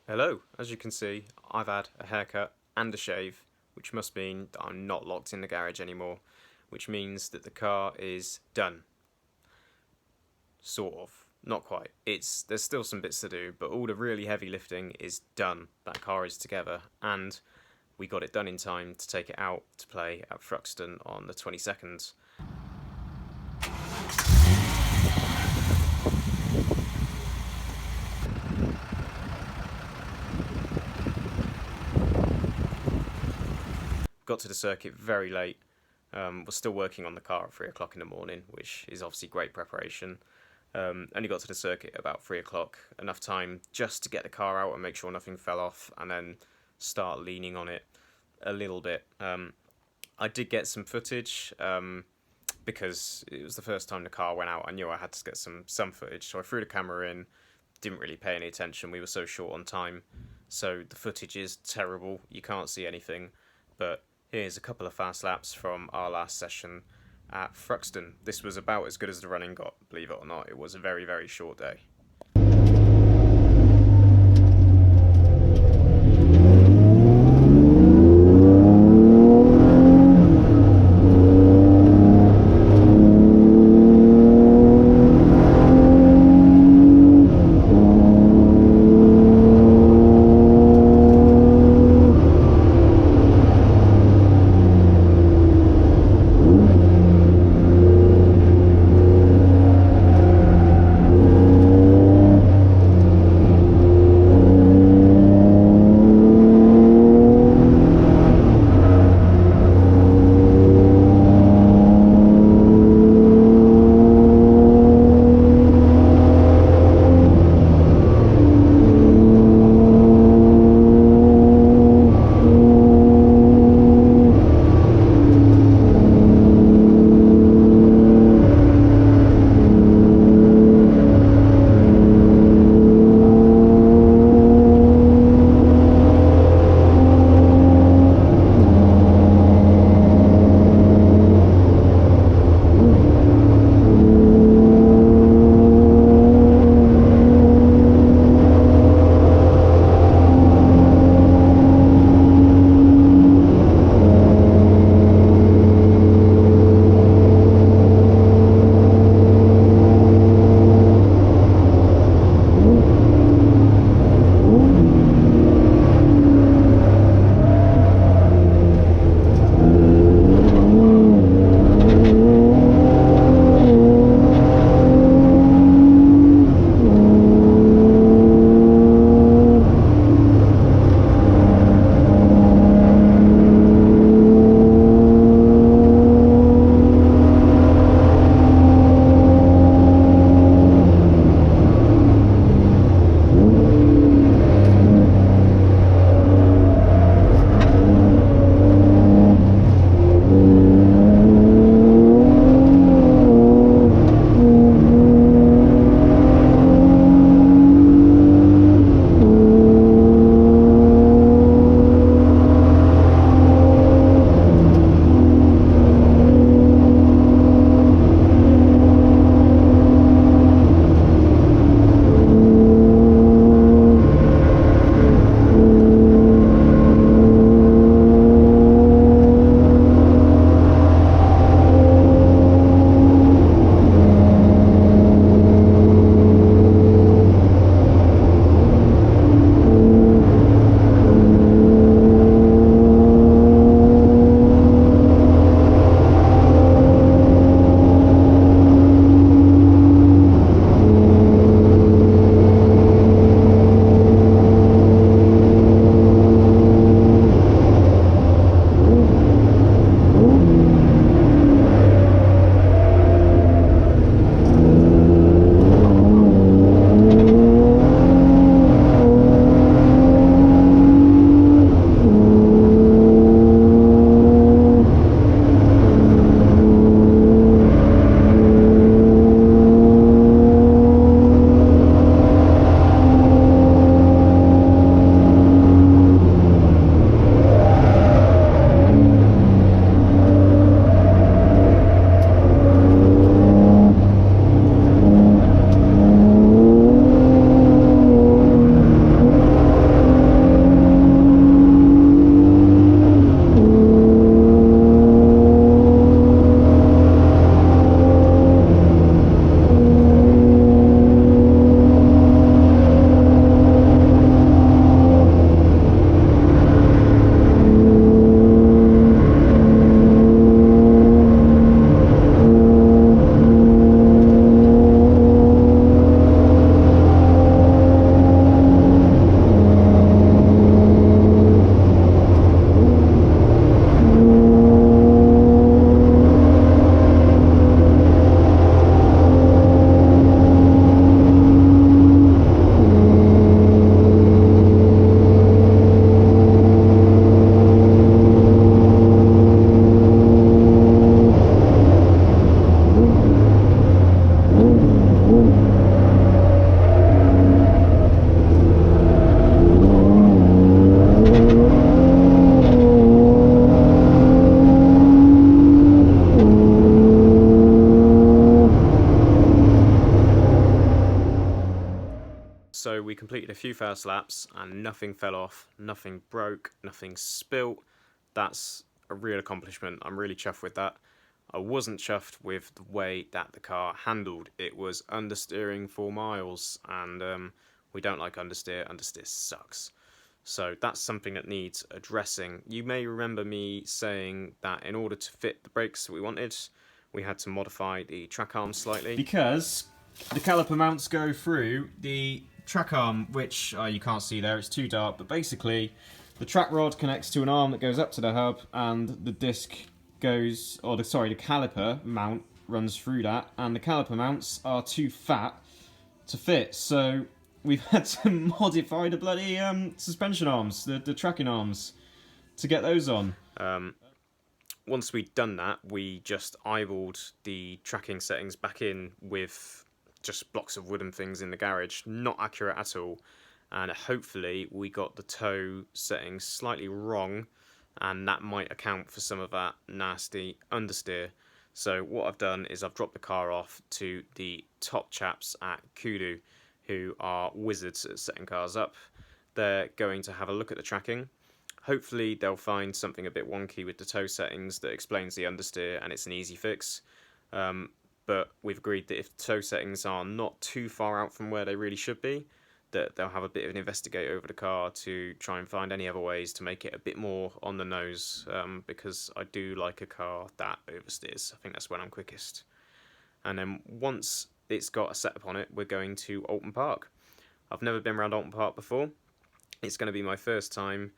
Hello, as you can see, I've had a haircut and a shave, which must mean that I'm not locked in the garage anymore, which means that the car is done. Sort of. Not quite. There's still some bits to do, but all the really heavy lifting is done. That car is together, and we got it done in time to take it out to play at Thruxton on the 22nd. Got to the circuit very late. Was still working on the car at 3 o'clock in the morning, which is obviously great preparation. Only got to the circuit about 3 o'clock, enough time just to get the car out and make sure nothing fell off, and then start leaning on it a little bit. I did get some footage because it was the first time the car went out. I knew I had to get some footage, so I threw the camera in, didn't really pay any attention. We were so short on time, so the footage is terrible. You can't see anything, but here's a couple of fast laps from our last session at Thruxton. This was about as good as the running got, believe it or not. It was a very, very short day. completed a few fast laps and nothing fell off, nothing broke, nothing spilt. That's a real accomplishment. I'm really chuffed with that. I wasn't chuffed with the way that the car handled. It was understeering for miles, and we don't like understeer. Understeer sucks. So that's something that needs addressing. You may remember me saying that in order to fit the brakes that we wanted, we had to modify the track arm slightly. Because the caliper mounts go through the track arm, which you can't see there, it's too dark, but basically the track rod connects to an arm that goes up to the hub, and the disc goes, or the caliper mount runs through that, and the caliper mounts are too fat to fit, so we've had to modify the bloody suspension arms, the tracking arms, to get those on. Once we'd done that, we just eyeballed the tracking settings back in with just blocks of wooden things in the garage, not accurate at all, and hopefully we got the toe settings slightly wrong, and that might account for some of that nasty understeer. So what I've done is I've dropped the car off to the top chaps at Kudu, who are wizards at setting cars up. They're going to have a look at the tracking. Hopefully they'll find something a bit wonky with the toe settings that explains the understeer, and it's an easy fix. But we've agreed that if the toe settings are not too far out from where they really should be, that they'll have a bit of an investigate over the car to try and find any other ways to make it a bit more on the nose, because I do like a car that oversteers. I think that's when I'm quickest. And then once it's got a setup on it, we're going to Alton Park. I've never been around Alton Park before. It's going to be my first time.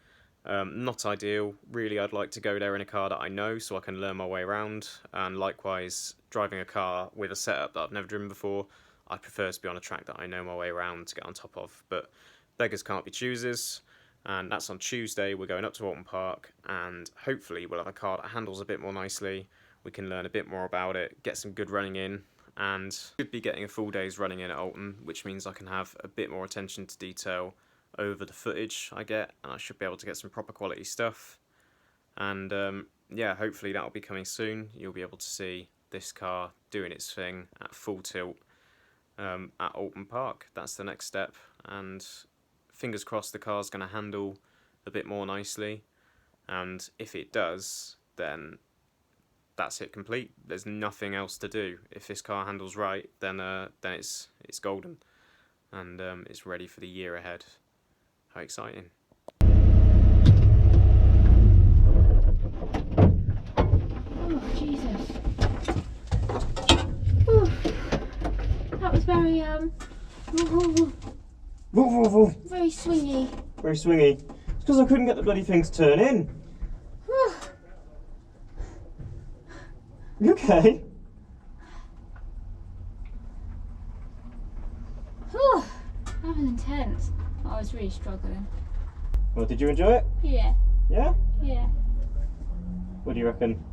Not ideal. Really, I'd like to go there in a car that I know so I can learn my way around, and likewise, driving a car with a setup that I've never driven before, I prefer to be on a track that I know my way around to get on top of. But beggars can't be choosers, and that's on Tuesday. We're going up to Alton Park, and hopefully we'll have a car that handles a bit more nicely. We can learn a bit more about it, get some good running in, and should be getting a full day's running in at Alton, which means I can have a bit more attention to detail over the footage I get, and I should be able to get some proper quality stuff. And yeah, hopefully that'll be coming soon. You'll be able to see this car doing its thing at full tilt at Alton Park. That's the next step, and fingers crossed the car's going to handle a bit more nicely, and if it does, then that's it complete. There's nothing else to do. If this car handles right, then it's golden, and it's ready for the year ahead. How exciting. Oh, Jesus. Ooh. That was very, very swingy. Very swingy. It's because I couldn't get the bloody thing to turn in. You okay? Whew. That was intense. I was really struggling. Well, did you enjoy it? Yeah. Yeah? Yeah. What do you reckon?